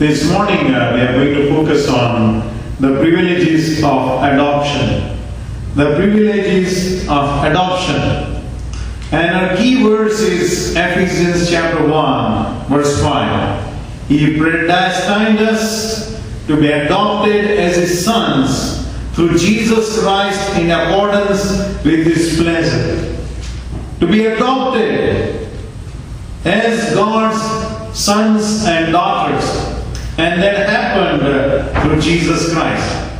This morning we are going to focus on the privileges of adoption. The privileges of adoption. And our key verse is Ephesians chapter 1, verse 5. He predestined us to be adopted as His sons through Jesus Christ in accordance with His pleasure. To be adopted as God's sons and daughters. And that happened through Jesus Christ.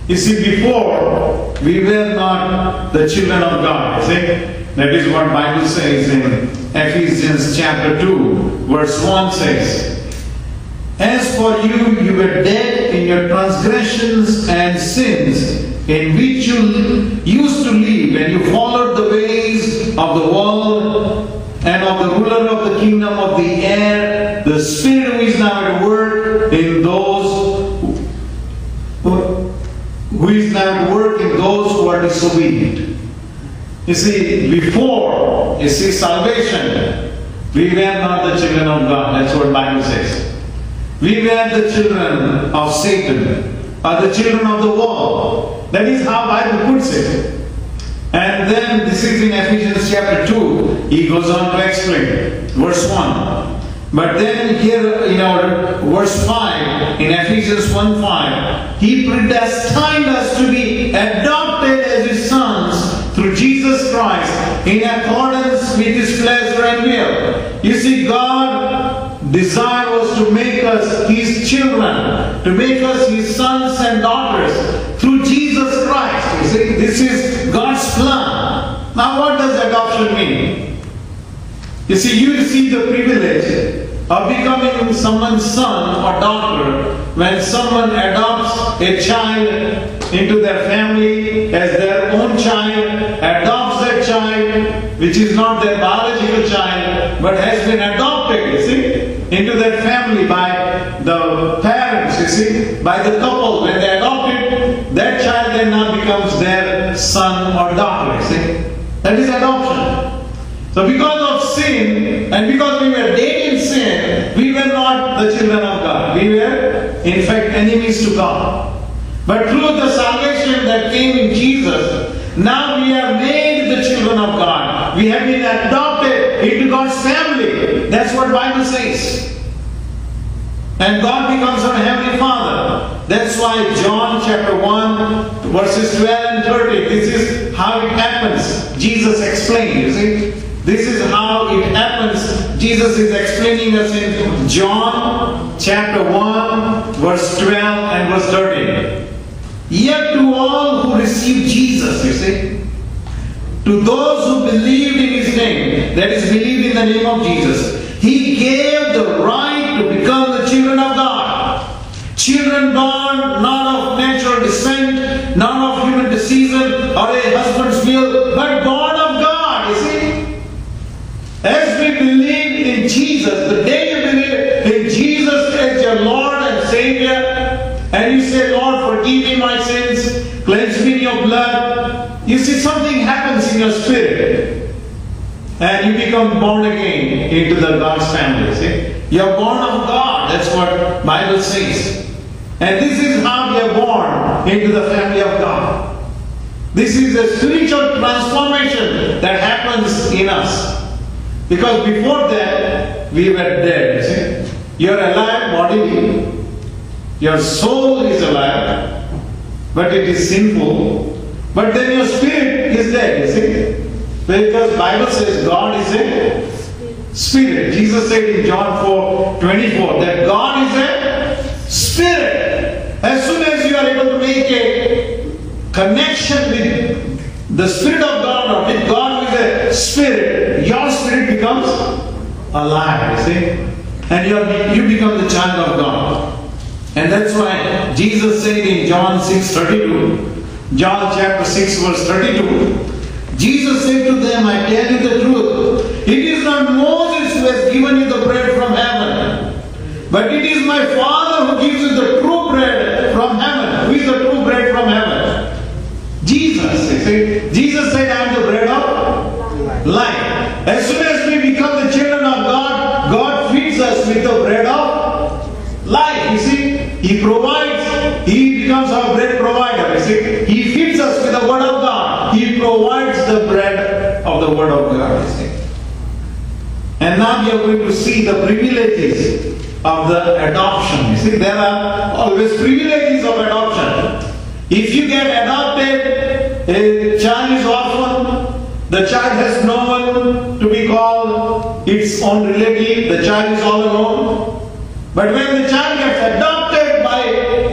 You see, before we were not the children of God. See? That is what Bible says in Ephesians chapter 2, verse 1 says, As for you, you were dead in your transgressions and sins, in which you used to live, and you followed the ways of the world and of the ruler of the kingdom of the air, the spirit who is now at work in those who are disobedient. You see, before salvation, we were not the children of God. That's what the Bible says. We were the children of Satan, or the children of the world. That is how the Bible puts it. And then this is in Ephesians chapter 2. He goes on to explain. Verse 1. But then here in our verse 5, in Ephesians 1:5, He predestined us to be adopted as His sons through Jesus Christ in accordance with His pleasure and will. You see, God's desire was to make us His children, to make us His sons and daughters through Jesus Christ. You see, this is God's plan. Now what does adoption mean? You see, you receive the privilege of becoming someone's son or daughter when someone adopts a child into their family as their own child, adopts that child which is not their biological child but has been adopted, you see, into their family by the parents, you see, by the couple. When they adopt it, that child then now becomes their son or daughter, you see. That is adoption. So because of sin, and because we were dead in sin, we were not the children of God. We were, in fact, enemies to God. But through the salvation that came in Jesus, now we are made the children of God. We have been adopted into God's family. That's what the Bible says. And God becomes our Heavenly Father. That's why John chapter 1, verses 12 and 13, this is how it happens. Jesus explained, you see. This is how it happens. Jesus is explaining us in John chapter 1, verse 12 and verse 13. Yet to all who received Jesus, you see, to those who believed in His name, that is, believed in the name of Jesus, He gave the right to become the children of God. Children born not of natural descent, not of human decision or a husband's will, but born of God, you see. As we believe in Jesus, the day you believe in Jesus as your Lord and Savior, and you say, Lord, forgive me my sins, cleanse me in your blood, you see something happens in your spirit. And you become born again into the God's family. See? You are born of God. That's what Bible says. And this is how we are born into the family of God. This is a spiritual transformation that happens in us. Because before that, we were dead. You see? You are alive bodily. Your soul is alive. But it is sinful. But then your spirit is dead. You see? Because Bible says God is a spirit. Jesus said in John 4:24 that God is a spirit. As soon as you are able to make a connection with the Spirit of God or with God who is a spirit, your spirit becomes alive, you see. And you become the child of God. And that's why Jesus said in John 6:32, John chapter 6 verse 32, Jesus said to them, I tell you the truth, it is not Moses who has given you the bread from heaven, but it is my Father who gives you the true bread from heaven. Who is the true bread from heaven? Jesus. You see? Jesus said, I am the bread of life. As soon as we become the children of God, God feeds us with the bread of life. He He provides. He becomes our bread provider. You see, He feeds us with the Word of God. He provides the bread of the Word of God. You see. And now we are going to see the privileges of the adoption. You see, there are always privileges of adoption. If you get adopted, a child is orphan, the child has no one to be called its own relative, the child is all alone. But when the child gets adopted by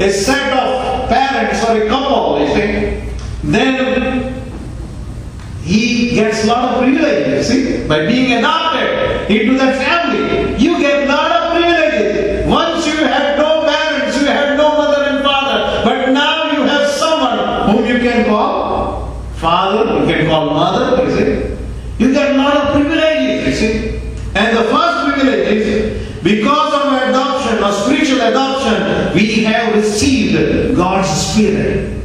a set of parents or a couple, you see, then he gets a lot of privileges. See, by being adopted into that family, you get a lot of privileges. Once you had no parents, you had no mother and father, but now you have someone whom you can call father, you can call mother, you see. You get a lot of privileges, you see. And the first privilege is, because of adoption or spiritual adoption, we have received God's Spirit.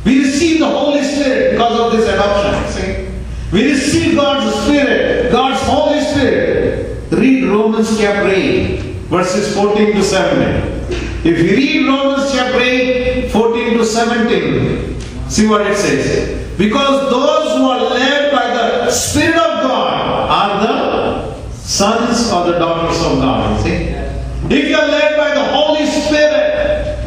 We receive the Holy Spirit because of this adoption, see. We receive God's Spirit, God's Holy Spirit. Read Romans chapter 8, verses 14 to 17. If you read Romans chapter 8, 14 to 17, see what it says. Because those who are led by the Spirit of God are the sons or the daughters of God. See? If you are led by the Holy Spirit,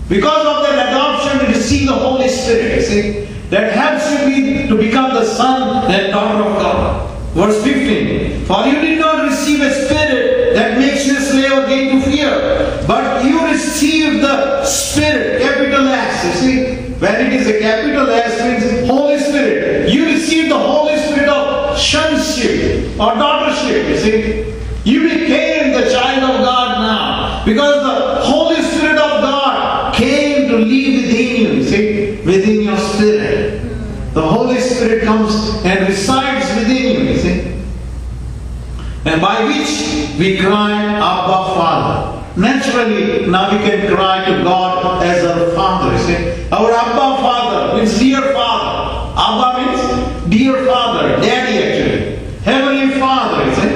because of that adoption, you receive the Holy Spirit. You see? That helps you to become the son and daughter of God. Verse 15. For you did not receive a spirit that makes you a slave again to fear, but you received the Spirit, capital S. You see? When it is a capital S, means Holy Spirit. You receive the Holy Spirit of sonship or daughtership. You see? You became the child of God now. Because the Holy Spirit of God came to live within you. See? Within your spirit. The Holy Spirit comes and resides within you. See? And by which we cry, Abba, Father. Naturally, now we can cry to God as our Father. You see? Our Abba Father means dear Father. Abba means dear Father, Daddy actually. Heavenly Father, you see?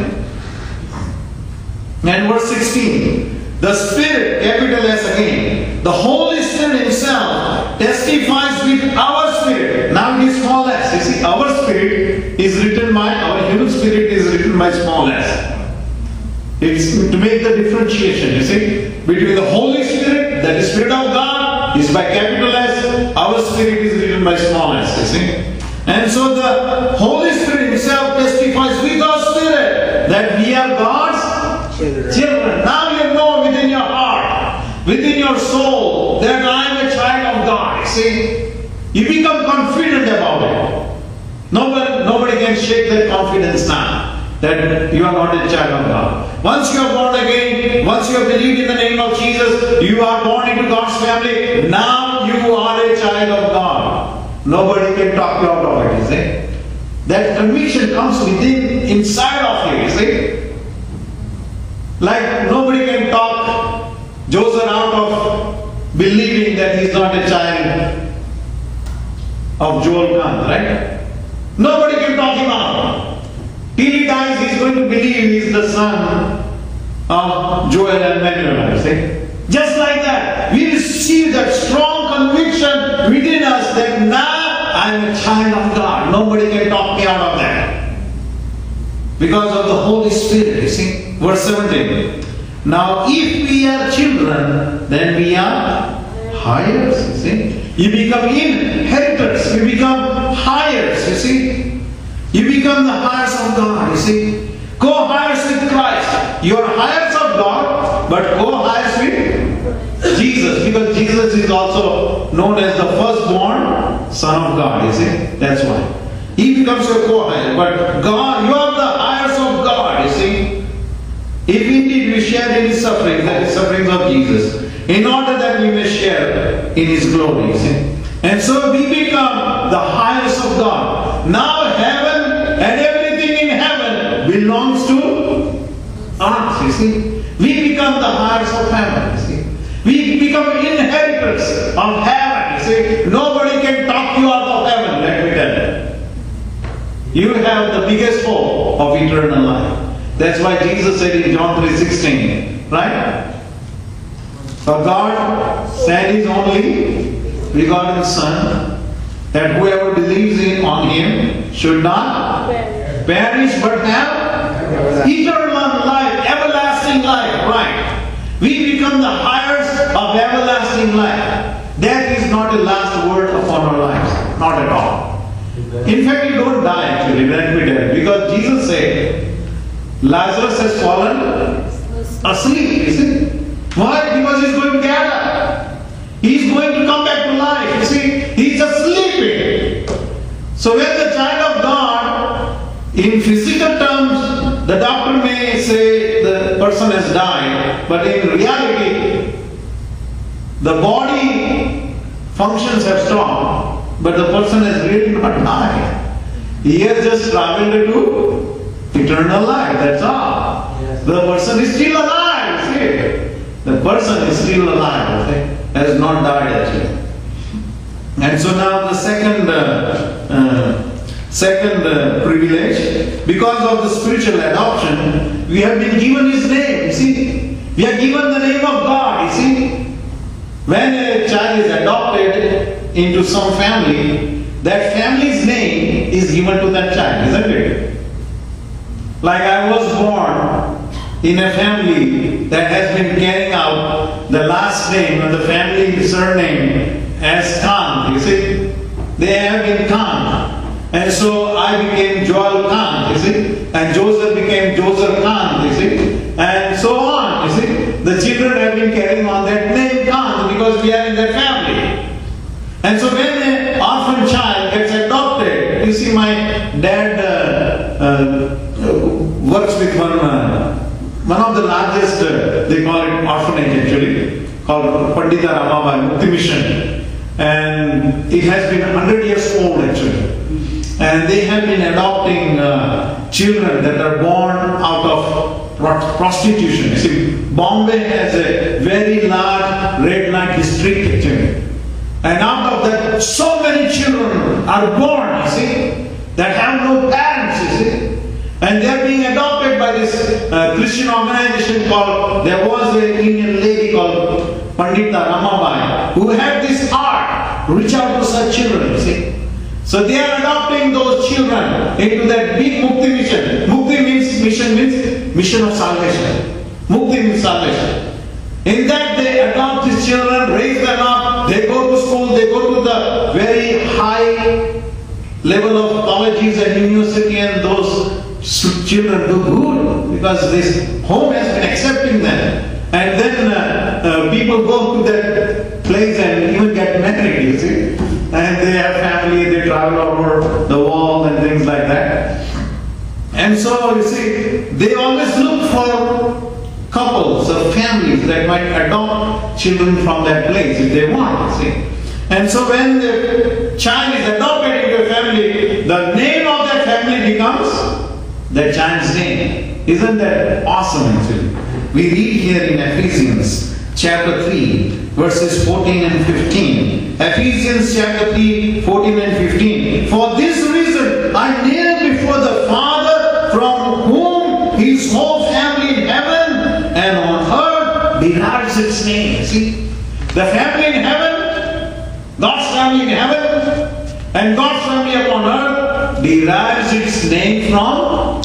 And verse 16. The Spirit, capital S again. The Holy Spirit Himself testifies with our spirit. Now it is small s. You see, our spirit is written by, our human spirit is written by small s. It's to make the differentiation, you see, between the Holy Spirit, that is Spirit of God, is by capital S, our spirit is written by small s, you see. And so the Holy Spirit Himself testifies with our spirit that we are God's children. Now you know within your heart, within your soul, that I am a child of God, you see. You become confident about it. Nobody can shake that confidence now. That you are not a child of God. Once you are born again, once you have believed in the name of Jesus, you are born into God's family. Now you are a child of God. Nobody can talk you out of it, you see. That conviction comes within, inside of you, you see. Like nobody can talk Joseph out of believing that he is not a child of Joel Khan, right? Nobody can talk him out. Till he dies, he is going to believe he is the son of Joel and Manuel. See? Just like that, we receive that strong conviction within us that now I am a child of God. Nobody can talk me out of that. Because of the Holy Spirit, you see. Verse 17. Now, if we are children, then we are heirs, you see. You become inheritors, you become heirs, you see. You become the heirs of God, you see. Co-heirs with Christ. You are heirs of God, but co-heirs with Jesus. Because Jesus is also known as the firstborn Son of God, you see. That's why. He becomes your co-heir. But God, you are the heirs of God, you see. If indeed we share in His suffering, that is sufferings of Jesus, in order that we may share in His glory, you see. And so we become the heirs of God. Now heaven and everything in heaven belongs to us, you see. We become the heirs of heaven, you see. We become inheritors of heaven, you see. Nobody can talk you out of heaven, let me tell you. You have the biggest hope of eternal life. That's why Jesus said in John 3:16, right? For God sent His only begotten Son, that whoever believes on Him should not perish but have eternal life, everlasting life. Right? We become the heirs of everlasting life. Death is not the last word upon our lives. Not at all. In fact, you don't die actually when we die. Because Jesus said, Lazarus has fallen asleep. You see? Why? Because he's going to get up. He's going to come back to life. You see? He's just sleeping. So when the child of God, in physical terms, the doctor may say the person has died. But in reality, the body functions have stopped, but the person has really not died. He has just traveled to eternal life, that's all. Yes. The person is still alive, see? The person is still alive, okay? Has not died actually. And so now the second privilege, because of the spiritual adoption, we have been given His name, you see? We are given the name of God, you see? When a child is adopted into some family, that family's name is given to that child, isn't it? Like I was born in a family that has been carrying out the last name and the family surname as Khan, you see? They have been Khan. And so I became Joel Khan, you see? And Joseph became Joseph Khan, you see? And so on, you see? The children have been carrying on that name Khan because we are in their family. And so when an orphan child gets adopted, you see my dad works with one of the largest, they call it orphanage actually, called Pandita Ramabai Mukti Mission. And it has been 100 years old actually. And they have been adopting children that are born out of prostitution. You see, Bombay has a very large red light district actually. And out of that, so many children are born, you see, that have no parents, you see. And they are being adopted by this Christian organization called, there was an Indian lady called Pandita Ramabai, who had this heart to reach out to such children, you see. So they are adopting those children into that big Mukti mission. Mukti means mission of salvation. Mukti means salvation. In that they adopt these children, raise them up, they go to school, they go to the very high level of colleges and university, and those children do good because this home has been accepting them. And then people go to that place and even get married, you see. And they have family, they travel over the world and things like that. And so, you see, they always look for couples or families that might adopt children from that place if they want, you see. And so when the child is adopted into a family, the name of that family becomes that child's name. Isn't that awesome actually? We read here in Ephesians chapter 3, verses 14 and 15. Ephesians chapter 3, 14 and 15. For this reason I kneel before the Father, from whom His whole family in heaven and on earth derives its name. See? The family in heaven, God's family in heaven, and God's family upon earth derives its name from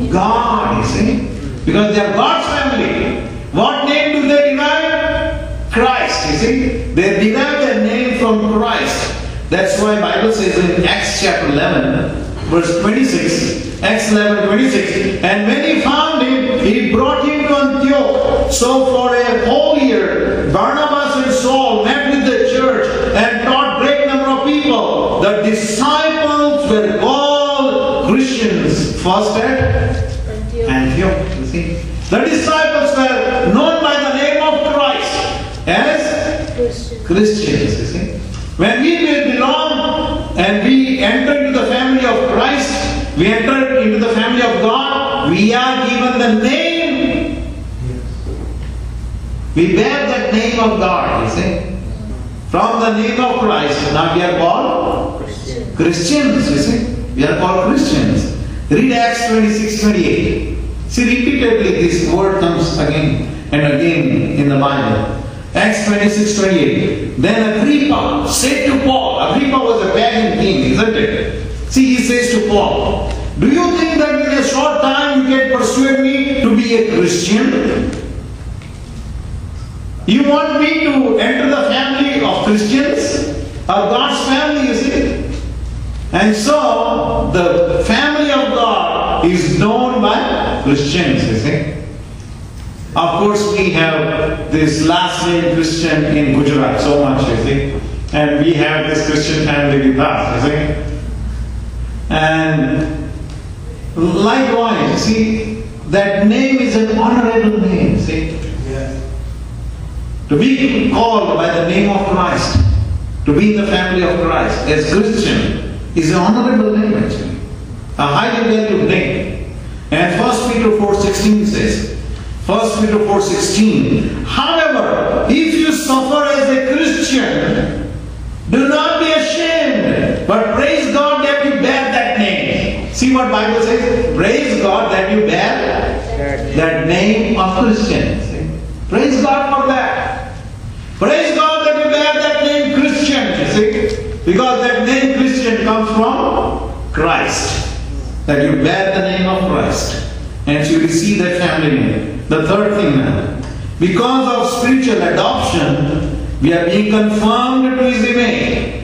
God, you see? Because they are God's family. What name do they derive? Christ, you see? They derive their name from Christ. That's why Bible says in Acts chapter 11, verse 26, Acts 11, 26, and when he found him, he brought him to Antioch. So for a whole year, Barnabas and Saul met with the church and taught great number of people. The disciples were called Christians. First at Antioch, you see. The disciples were known by the name of Christ as Christians, you see. When we belong and we enter into the family of Christ, we enter into the family of God, we are given the name. We bear that name of God, you see. From the name of Christ, now we are called Christians, you see. We are called Christians. Read Acts 26, 28. See, repeatedly this word comes again and again in the Bible. Acts 26:28. Then Agrippa said to Paul, Agrippa was a pagan king, isn't it? See, he says to Paul, do you think that in a short time you can persuade me to be a Christian? You want me to enter the family of Christians? Or God's family, you see? And so, the family of God is known by Christians, you see. Of course, we have this last name Christian in Gujarat so much, you see. And we have this Christian family with us, you see. And likewise, you see, that name is an honorable name, see. Yes. To be called by the name of Christ, to be in the family of Christ as Christian is an honorable name actually. A highly valued name. And 1 Peter 4:16 says, 1 Peter 4:16, however, if you suffer as a Christian, do not be ashamed, but praise God that you bear that name. See what Bible says? Praise God that you bear that name of Christian. See? Praise God for that. Praise God that you bear that name Christian, you see? Because that name Christian comes from Christ. That you bear the name of Christ. And so you receive that family name. The third thing now, because of spiritual adoption, we are being conformed to His image.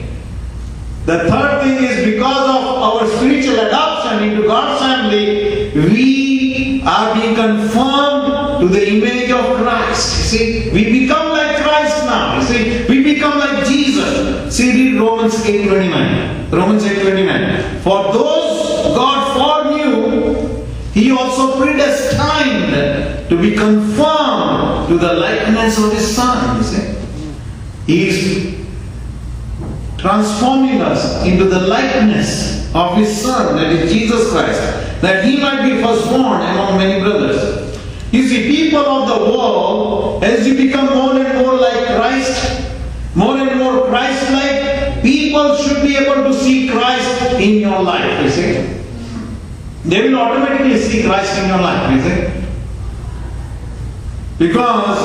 The third thing is because of our spiritual adoption into God's family, we are being conformed to the image of Christ. You see, we become like Christ now. You see, we become like Jesus. See, read Romans 8:29. Romans 8:29. For those God foreknew, He also predestined to be conformed to the likeness of His Son. You see, He is transforming us into the likeness of His Son, that is Jesus Christ, that He might be firstborn among many brothers. You see, people of the world, as you become more and more like Christ, more and more Christ-like, people should be able to see Christ in your life, you see. They will automatically see Christ in your life, you see. Because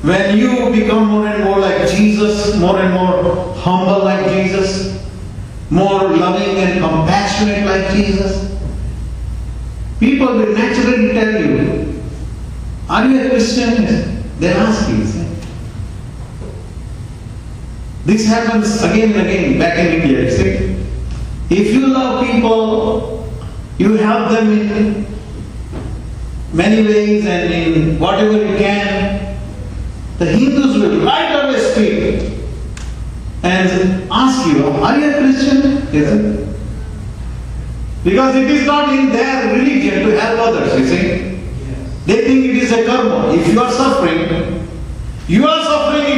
when you become more and more like Jesus, more and more humble like Jesus, more loving and compassionate like Jesus, people will naturally tell you, are you a Christian? They'll ask you. See? This happens again and again back in India. You see? If you love people, you help them in many ways and in whatever you can, the Hindus will right away speak and ask you, are you a Christian? Is it? Because it is not in their religion to help others, you see. They think it is a karma. If you are suffering, it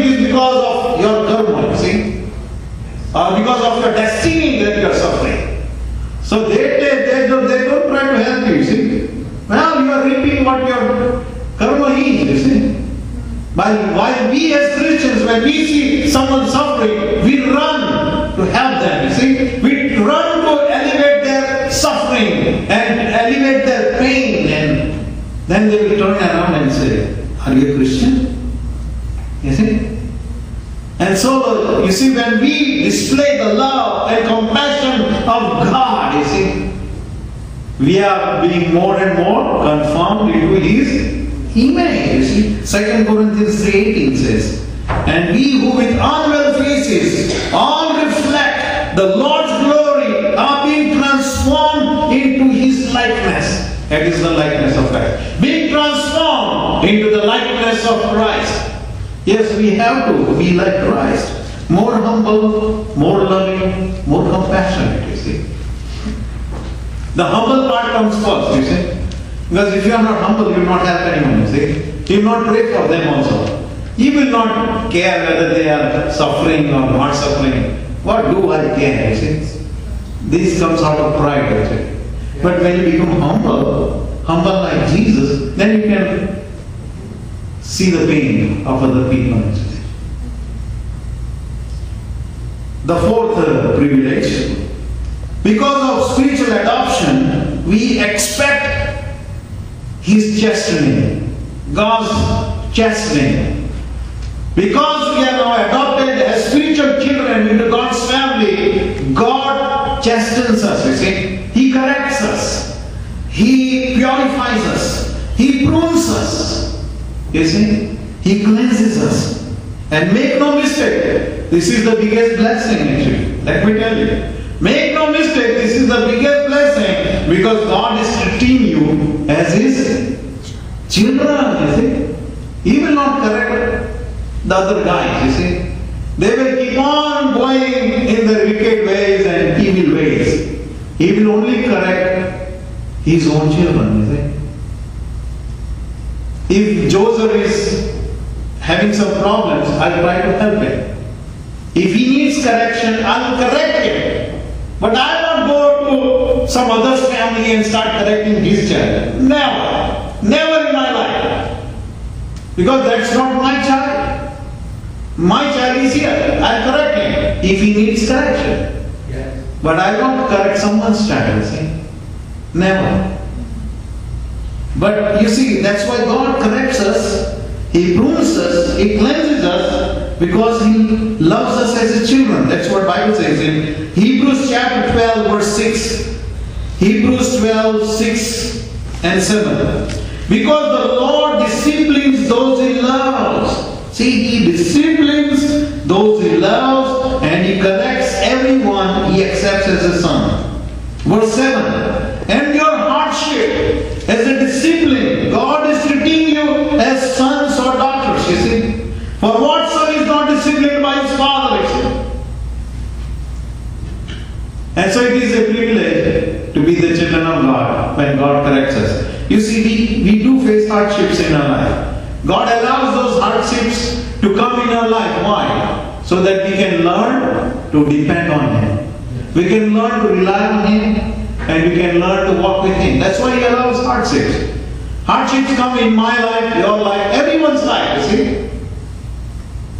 is because of your karma, you see. Or because of your destiny that you are suffering. So they don't try to help you, see. Well, you are reaping what your karma is, you see. While we as Christians, when we see someone suffering, we run to help them, you see. We run to elevate their suffering and elevate their pain, and then they will turn around and say, are you a Christian? You see? And so, you see, when we display the love and compassion of God, you see, we are being more and more conformed into His image. You see, 2 Corinthians 3:18 says, and we who with unveiled faces all reflect the Lord's glory are being transformed into His likeness. That is the likeness of Christ. Being transformed into the likeness of Christ. Yes, we have to be like Christ. More humble, more loving, more compassionate, you see. The humble part comes first, you see. Because if you are not humble, you will not help anyone, you see. You will not pray for them also. You will not care whether they are suffering or not suffering. What do I care, you see? This comes out of pride, you see. But when you become humble like Jesus, then you can see the pain of other people. The fourth privilege, because of spiritual adoption, we expect His chastening, God's chastening. Because we are now adopted as spiritual children into God's family, God chastens us, you see. He corrects us. He purifies us. He prunes us. You see. He cleanses us. And make no mistake, this is the biggest blessing actually. Let me tell you. Make no mistake, this is the biggest blessing because God is treating you as His children, you see. He will not correct the other guys, you see. They will keep on going in their wicked ways and evil ways. He will only correct His own children, you see. If Joseph is having some problems, I'll try to help him. If he needs correction, I'll correct him. But I'll not go to some other's family and start correcting his child. Never. Never in my life. Because that's not my child. My child is here. I'll correct him if he needs correction. Yes. But I don't correct someone's child, see? Never. But you see, that's why God corrects us. He prunes us, He cleanses us because He loves us as His children. That's what the Bible says in Hebrews chapter 12 verse 6. Hebrews 12, 6 and 7. Because the Lord disciplines those He loves. See, He disciplines those He loves and He corrects everyone He accepts as a son. Verse 7. And your hardship as a discipline, God is treating you as sons or daughters, you see. For what son is not disciplined by his father, you see. And so it is a privilege to be the children of God when God corrects us. You see, we do face hardships in our life. God allows those hardships to come in our life. Why? So that we can learn to depend on Him. We can learn to rely on Him. And we can learn to walk with Him. That's why He allows hardships. Hardships come in my life, your life, everyone's life, you see.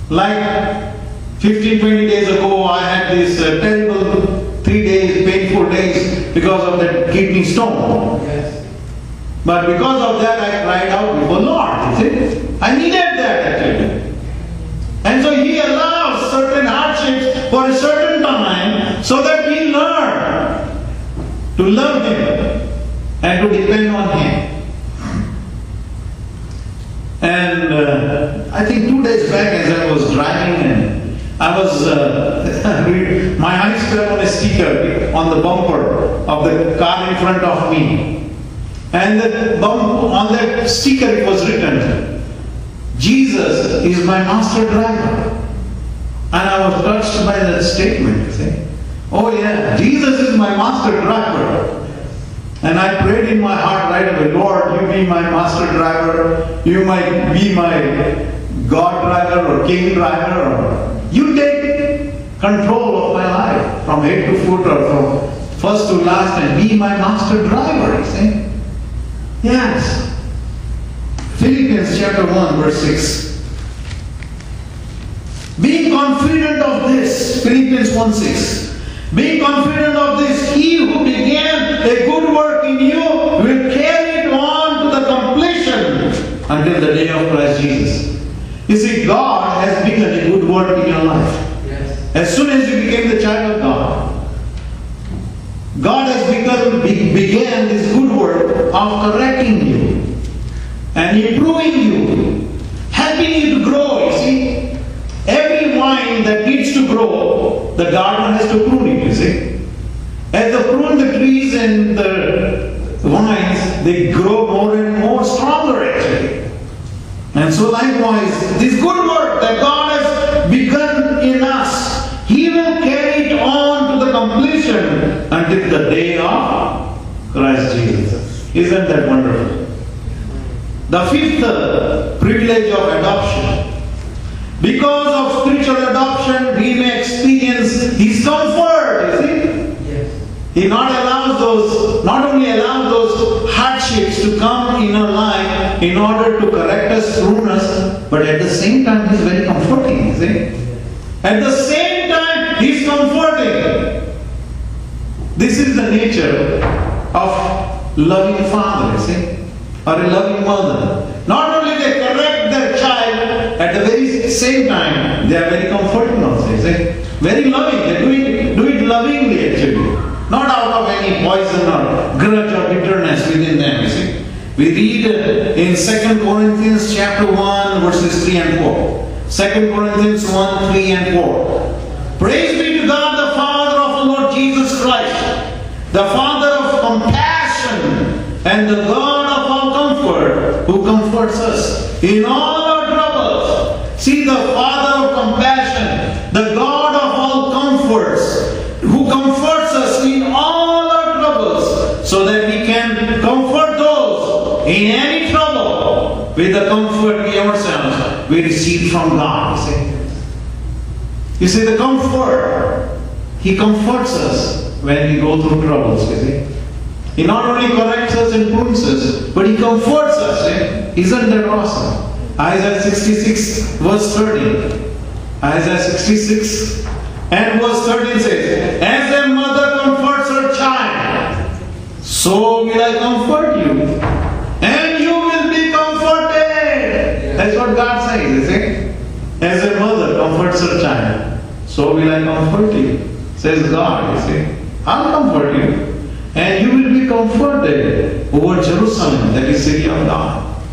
Like 15, 20 days ago, I had this terrible 3 days, painful days because of that kidney stone. Yes. But because of that, I cried out before Lord, you see. I needed that actually. And so He allows certain hardships for a certain time so that we learn to love Him and to depend on Him. And I think 2 days back as I was driving and I was, my eyes fell on a sticker on the bumper of the car in front of me. And on that sticker it was written, Jesus is my master driver. And I was touched by that statement, you see. Oh yeah, Jesus is my master driver. And I prayed in my heart right away, Lord, you be my master driver. You might be my God driver or King driver. Or you take control of my life from head to foot or from first to last and be my master driver, you see. Yes. Philippians chapter 1 verse 6. Being confident of this, Philippians 1:6. Being confident of this, He who began a good work in you will carry it on to the completion until the day of Christ Jesus. You see, God has begun a good work in your life. Yes. As soon as you became the child of God, God has began this good work of correcting you and improving you, helping you to grow, you see. Every vine that needs to grow, the gardener has to prune it, you see. As they prune the trees and the vines, they grow more and more stronger actually. And so likewise, this good work that God has begun in us, He will carry it on to the completion until the day of Christ Jesus. Isn't that wonderful? The fifth privilege of adoption. Because of spiritual adoption, we may experience His comfort, you see. Yes. He not only allows those hardships to come in our life in order to correct us, prune us, but at the same time He's very comforting, you see. At the same time, He's comforting. This is the nature of loving father, you see, or a loving mother. Not only they correct their child at the very same time, they are very comforting also. You see? Very loving. They do it lovingly actually. Not out of any poison or grudge or bitterness within them. You see? We read in 2 Corinthians chapter 1 verses 3 and 4. 2 Corinthians 1, 3 and 4. Praise be to God the Father of the Lord Jesus Christ, the Father of compassion and the God of all comfort, who comforts us in all our troubles. See, the Father of compassion, the God of all comforts, who comforts us in all our troubles, so that we can comfort those in any trouble with the comfort we ourselves we receive from God. You see, the comfort, He comforts us when we go through troubles. You see, He not only corrects us and prunes us, but He comforts us. Isn't that awesome? Isaiah 66 verse 13. Isaiah 66 and verse 13 says, as a mother comforts her child, so will I comfort you, and you will be comforted. That's what God says, you see. As a mother comforts her child, so will I comfort you, says God, you see. I'll comfort you, and you will be comforted over Jerusalem, that is city of God.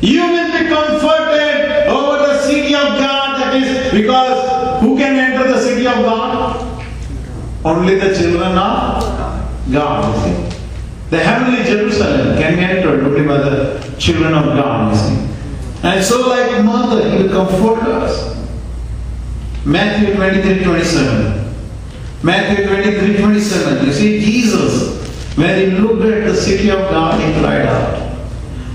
You will be comforted over the city of God, that is, because who can enter the city of God? Only the children of God, you see. The heavenly Jerusalem can be entered only by the children of God, you see. And so like mother, He will comfort us. Matthew 23, 27. Matthew 23, 27. You see, Jesus, when He looked at the city of God, He cried out,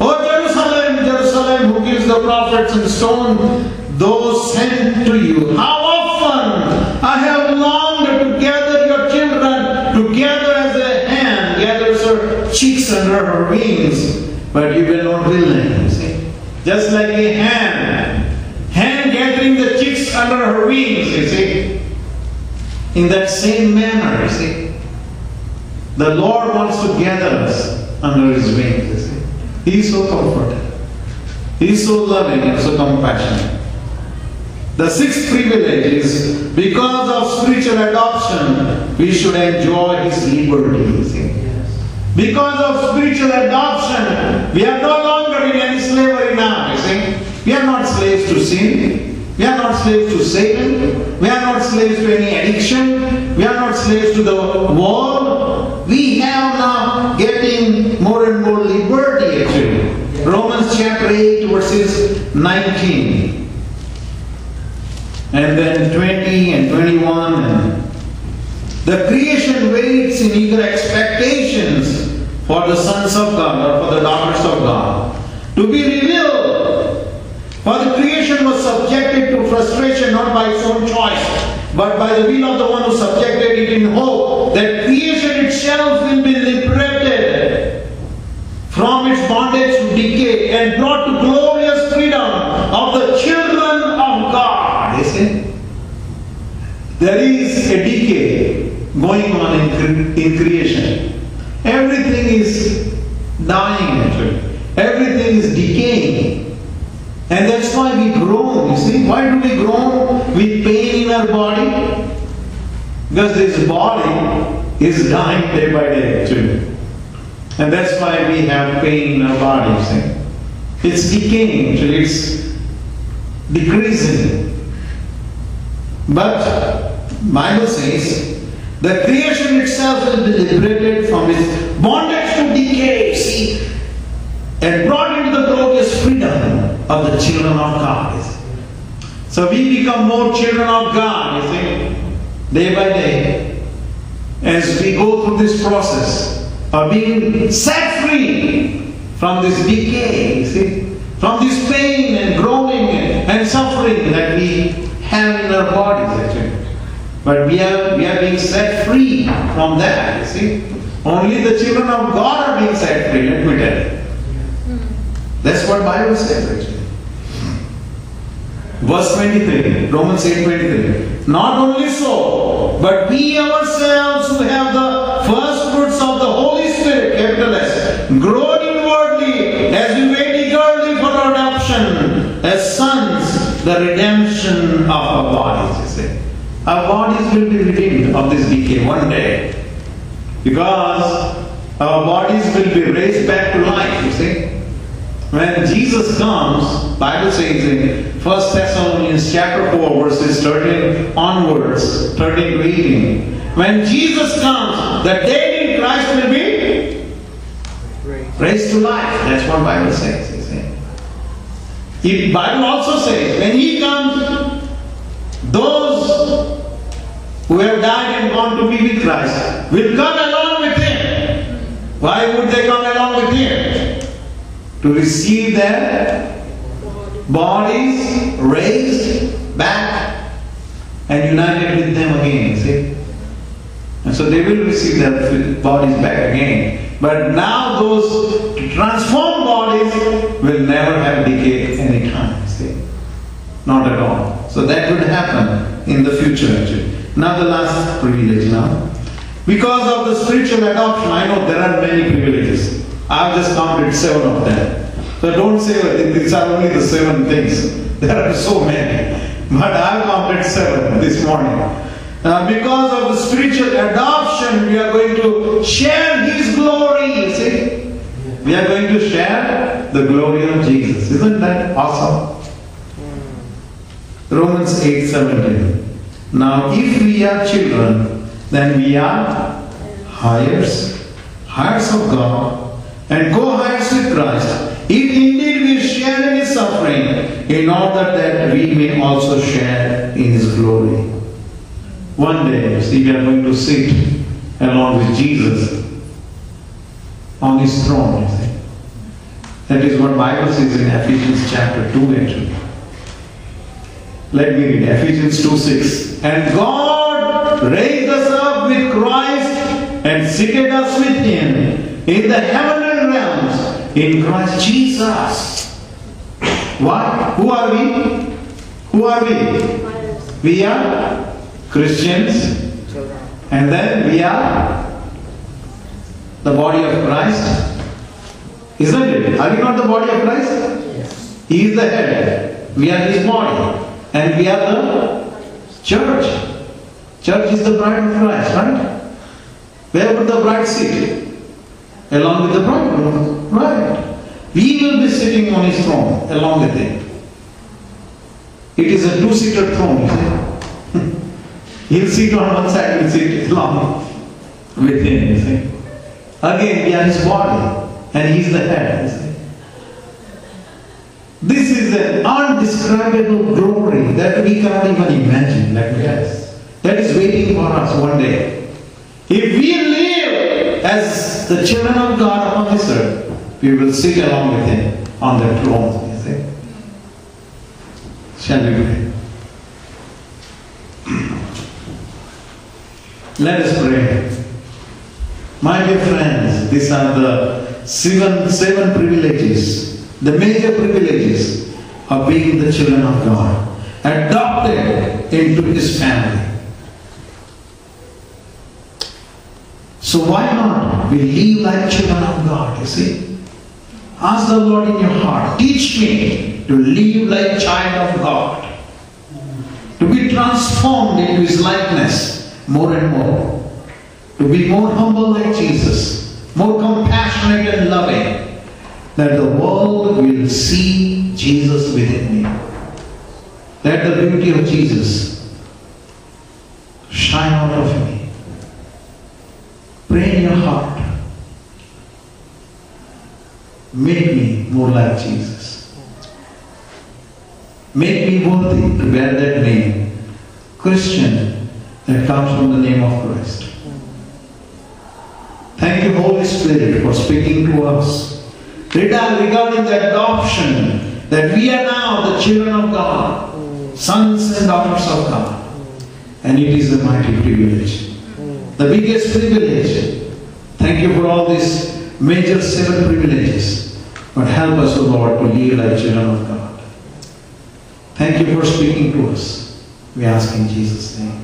"O Jerusalem, Jerusalem, who kills the prophets and stone those sent to you, how often I have longed to gather your children together as a hen gathers her chicks under her wings, but you were not willing." You see, just like a hen gathering the chicks under her wings. You see, in that same manner, you see, the Lord wants to gather us under His wings. You see, He is so comforting. He is so loving and so compassionate. The sixth privilege is, because of spiritual adoption, we should enjoy His liberty. You see, because of spiritual adoption, we are no longer in any slavery now. You see, we are not slaves to sin. We are not slaves to Satan. We are not slaves to any addiction. We are not slaves to the world. We have now getting more and more liberty actually. Romans chapter 8 verses 19. And then 20 and 21. And the creation waits in eager expectations for the sons of God or for the daughters of God to be revealed. For the creation was subjected to frustration not by its own choice, but by the will of the one who subjected it, in hope that creation itself will be liberated from its bondage to decay and brought to glorious freedom of the children of God. You see, there is a decay going on in creation. Everything is dying actually. Everything is decaying. And that's why we groan. You see, why do we groan with pain in our body? Because this body is dying day by day actually. And that's why we have pain in our body. You see, it's decaying actually. It's decreasing. But Bible says the creation itself will be liberated from its bondage to decay, see, and brought into the glorious freedom of the children of God. So we become more children of God, you see, day by day, as we go through this process of being set free from this decay, you see, from this pain and groaning and suffering that we have in our bodies actually. But we are being set free from that, you see. Only the children of God are being set free, let me tell you. That's what Bible says actually. Verse 23, Romans 8:23. Not only so, but we ourselves who have the first fruits of the Holy Spirit, capital S, grow inwardly as we wait eagerly for our adoption as sons, the redemption of our bodies, you see. Our bodies will be redeemed of this decay one day. Because our bodies will be raised back to life, you see. When Jesus comes, Bible says in 1 Thessalonians chapter 4, verses 13 onwards, 13 to 18. When Jesus comes, the dead in Christ will be raised to life. That's what Bible says, you see. The Bible also says, when He comes, those who have died and gone to be with Christ will come along with Him. Why would they come along with Him? To receive their bodies raised back and united with them again, see? And so they will receive their bodies back again. But now those transformed bodies will never have decay any time, see? Not at all. So that would happen in the future actually. Now the last privilege now. Because of the spiritual adoption, I know there are many privileges. I've just counted 7 of them. So don't say these are only the 7 things. There are so many. But I've counted 7 this morning. Because of the spiritual adoption, we are going to share His glory, you see. We are going to share the glory of Jesus. Isn't that awesome? Romans 8:17. Now if we are children, then we are heirs of God, and co-heirs with Christ. If indeed we share in His suffering, in order that we may also share in His glory. One day, see, we are going to sit along with Jesus on His throne, you see. That is what Bible says in Ephesians chapter 2 actually. Let me read Ephesians 2:6. And God raised us up with Christ and seated us with Him in the heavenly realms in Christ Jesus. Why? Who are we? Who are we? We are Christians, and then we are the body of Christ. Isn't it? Are we not the body of Christ? Yes. He is the head. We are His body. And we are the church. Church is the bride of Christ, right? Where would the bride sit? Along with the bridegroom. Right. We will be sitting on His throne along with Him. It is a 2-seater throne, you see. He'll sit on one side, we'll sit along with Him, you see. Again, we are His body, and He's the head, you see. This is an undescribable glory that we cannot even imagine, let me tell you. That is waiting for us one day. If we live as the children of God upon this earth, we will sit along with Him on the throne, you see. Shall we pray? Let us pray. My dear friends, these are the seven privileges, the major privileges of being the children of God, adopted into His family. So why not we live like children of God, you see? Ask the Lord in your heart, teach me to live like child of God, to be transformed into His likeness more and more, to be more humble like Jesus, more compassionate and loving, that the world will see Jesus within me. Let the beauty of Jesus shine out of me. Pray in your heart. Make me more like Jesus. Make me worthy to bear that name, Christian, that comes from the name of Christ. Thank you, Holy Spirit, for speaking to us regarding the adoption, that we are now the children of God, sons and daughters of God. And it is a mighty privilege. The biggest privilege. Thank you for all these major 7 privileges. But help us, O Lord, to live like children of God. Thank you for speaking to us. We ask in Jesus' name.